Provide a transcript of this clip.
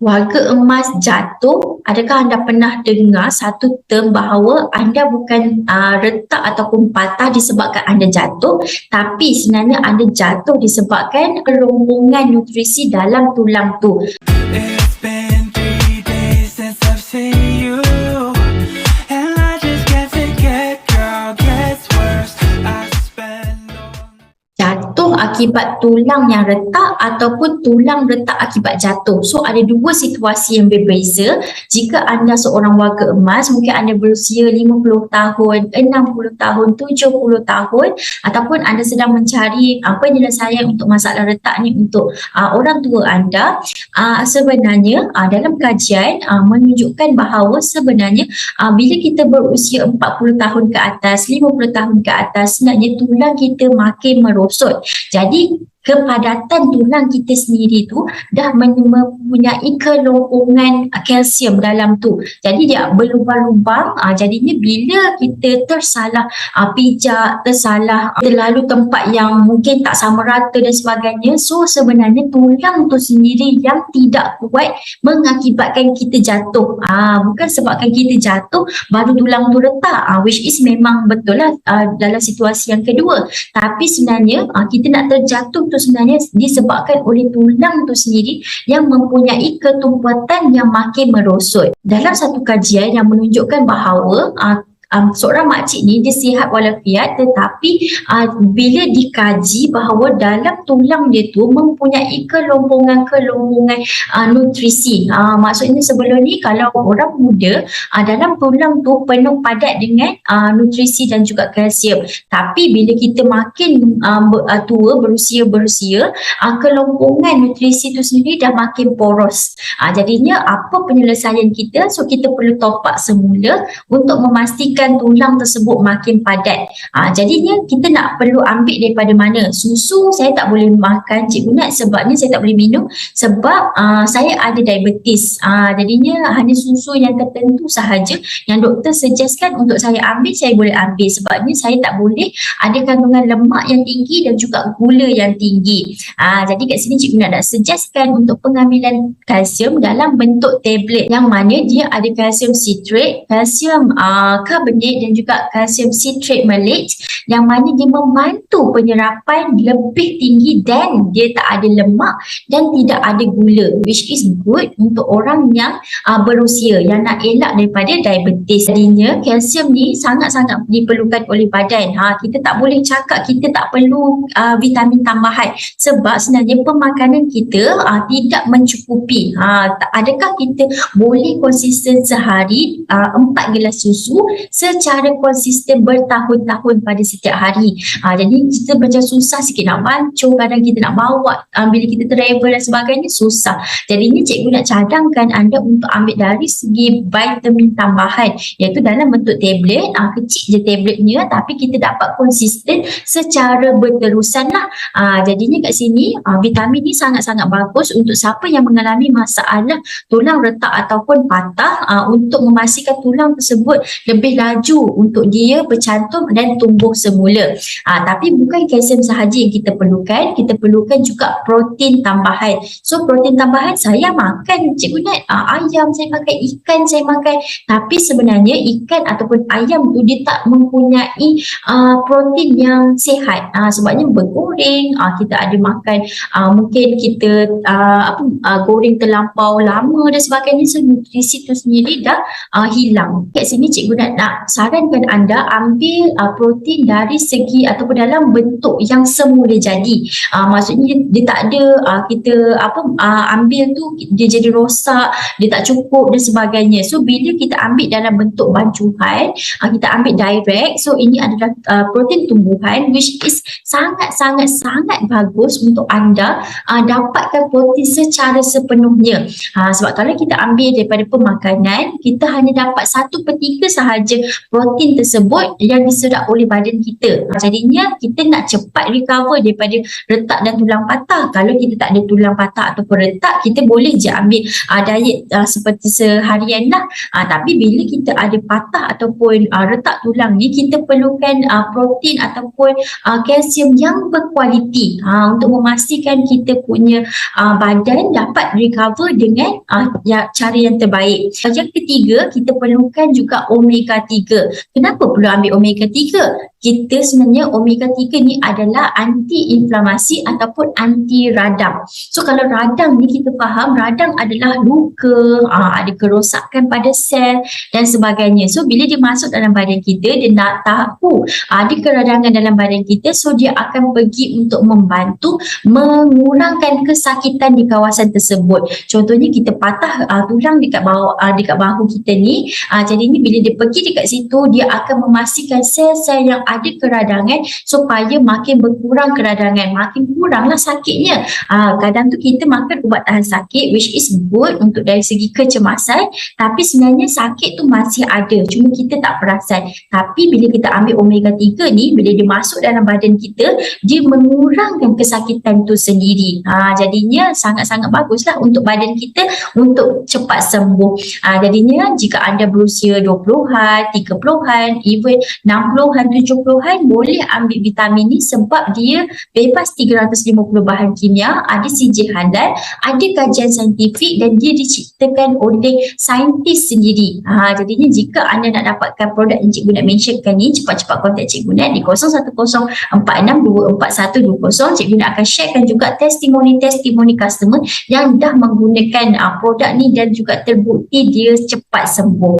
Warga emas jatuh, adakah anda pernah dengar satu term bahawa anda bukan retak ataupun patah disebabkan anda jatuh, tapi sebenarnya anda jatuh disebabkan rombongan nutrisi dalam tulang tu. It's been 3 days since I've seen you, and I just can't forget, girl, gets worse. I spend all Jatuh akibat tulang yang retak ataupun tulang retak akibat jatuh. So ada dua situasi yang berbeza. Jika anda seorang warga emas, mungkin anda berusia 50 tahun, 60 tahun, 70 tahun, ataupun anda sedang mencari penyelesaian untuk masalah retak ni untuk orang tua anda, sebenarnya dalam kajian menunjukkan bahawa sebenarnya bila kita berusia 40 tahun ke atas, 50 tahun ke atas, sebenarnya tulang kita makin merosot. Jadi kepadatan tulang kita sendiri tu dah mempunyai kelongkongan kalsium dalam tu. Jadi dia berlubang-lubang. Jadinya bila kita tersalah pijak, tersalah terlalu tempat yang mungkin tak sama rata dan sebagainya, so sebenarnya tulang tu sendiri yang tidak kuat mengakibatkan kita jatuh. Bukan sebabkan kita jatuh baru tulang tu retak, which is memang betul lah dalam situasi yang kedua. Tapi sebenarnya kita nak terjatuh tu sebenarnya disebabkan oleh tulang tu sendiri yang mempunyai ketumpuatan yang makin merosot. Dalam satu kajian yang menunjukkan bahawa seorang makcik ni dia sihat walafiat, tetapi bila dikaji bahawa dalam tulang dia tu mempunyai kelongkongan nutrisi. Maksudnya sebelum ni kalau orang muda dalam tulang tu penuh padat dengan nutrisi dan juga kalsium, tapi bila kita makin tua, berusia kelongkongan nutrisi tu sendiri dah makin poros. Jadinya apa penyelesaian kita? So kita perlu top up semula untuk memastikan tulang tersebut makin padat. Jadinya kita nak perlu ambil daripada mana? Susu saya tak boleh makan, Cikgu Nat, sebabnya saya tak boleh minum sebab saya ada diabetes. Jadinya hanya susu yang tertentu sahaja yang doktor suggestkan untuk saya ambil, saya boleh ambil sebabnya saya tak boleh ada kandungan lemak yang tinggi dan juga gula yang tinggi. Jadi kat sini Cikgu Nat nak suggestkan untuk pengambilan kalsium dalam bentuk tablet yang mana dia ada kalsium citrate, kalsium carbonate dan juga kalsium citrate malate yang mana dia membantu penyerapan lebih tinggi dan dia tak ada lemak dan tidak ada gula, which is good untuk orang yang berusia yang nak elak daripada diabetes. Jadinya kalsium ni sangat-sangat diperlukan oleh badan. Kita tak boleh cakap kita tak perlu vitamin tambahan sebab sebenarnya pemakanan kita tidak mencukupi. Adakah kita boleh konsisten sehari 4 gelas susu secara konsisten bertahun-tahun pada setiap hari? Jadi kita macam susah sikit nak bancuh, kadang kita nak bawa bila kita travel dan sebagainya susah. Jadinya cikgu nak cadangkan anda untuk ambil dari segi vitamin tambahan, iaitu dalam bentuk tablet. Kecil je tabletnya tapi kita dapat konsisten secara berterusan lah. Jadinya kat sini vitamin ni sangat-sangat bagus untuk siapa yang mengalami masalah tulang retak ataupun patah, untuk memastikan tulang tersebut lebih laju untuk dia bercantum dan tumbuh semula. Tapi bukan kalsium sahaja yang kita perlukan juga protein tambahan. So protein tambahan saya makan, Cikgu Nat, ayam saya makan, ikan saya makan, tapi sebenarnya ikan ataupun ayam tu dia tak mempunyai protein yang sihat. Sebabnya bergoreng, kita ada makan mungkin kita goreng terlampau lama dan sebagainya, so nutrisi tu sendiri dah hilang. Kat sini Cikgu nak sarankan anda ambil protein dari segi ataupun dalam bentuk yang semula jadi. Maksudnya dia tak ada kita ambil tu dia jadi rosak, dia tak cukup dan sebagainya. So bila kita ambil dalam bentuk bancuhan, kita ambil direct, so ini adalah protein tumbuhan which is sangat-sangat bagus untuk anda dapatkan protein secara sepenuhnya. Sebab kalau kita ambil daripada pemakanan, kita hanya dapat 1/3 sahaja protein tersebut yang diserap oleh badan kita. Jadinya kita nak cepat recover daripada retak dan tulang patah. Kalau kita tak ada tulang patah ataupun retak, kita boleh je ambil diet seperti seharian lah. Tapi bila kita ada patah ataupun retak tulang ni, kita perlukan protein ataupun kalsium yang berkualiti untuk memastikan kita punya badan dapat recover dengan cara yang terbaik. Yang ketiga, kita perlukan juga omega 3. Kenapa perlu ambil omega 3? Kita sebenarnya omega 3 ni adalah anti-inflamasi ataupun anti radang. So kalau radang ni kita faham, radang adalah luka, ada kerosakan pada sel dan sebagainya. So bila dia masuk dalam badan kita, dia nak tahu ada keradangan dalam badan kita, so dia akan pergi untuk membantu mengurangkan kesakitan di kawasan tersebut. Contohnya kita patah tulang dekat bahu kita ni, jadi ni bila dia pergi dekat situ, dia akan memastikan sel-sel yang ada keradangan supaya makin berkurang keradangan, makin kuranglah sakitnya. Kadang tu kita makan ubat tahan sakit, which is good untuk dari segi kecemasan, tapi sebenarnya sakit tu masih ada, cuma kita tak perasan. Tapi bila kita ambil omega 3 ni, bila dia masuk dalam badan kita, dia mengurangkan kesakitan tu sendiri. Jadinya sangat-sangat baguslah untuk badan kita untuk cepat sembuh. Jadinya jika anda berusia 20-an, 30-an, even 60-an, 70-an, boleh ambil vitamin ni sebab dia bebas 350 bahan kimia, ada sijil halal, ada kajian saintifik dan dia diciptakan oleh saintis sendiri. Jadinya jika anda nak dapatkan produk yang Cikgu Nat mentionkan ni, cepat-cepat kontak Cikgu Nat di 0104624120. Cikgu Nat akan sharekan juga testimoni customer yang dah menggunakan produk ni dan juga terbukti dia cepat sembuh.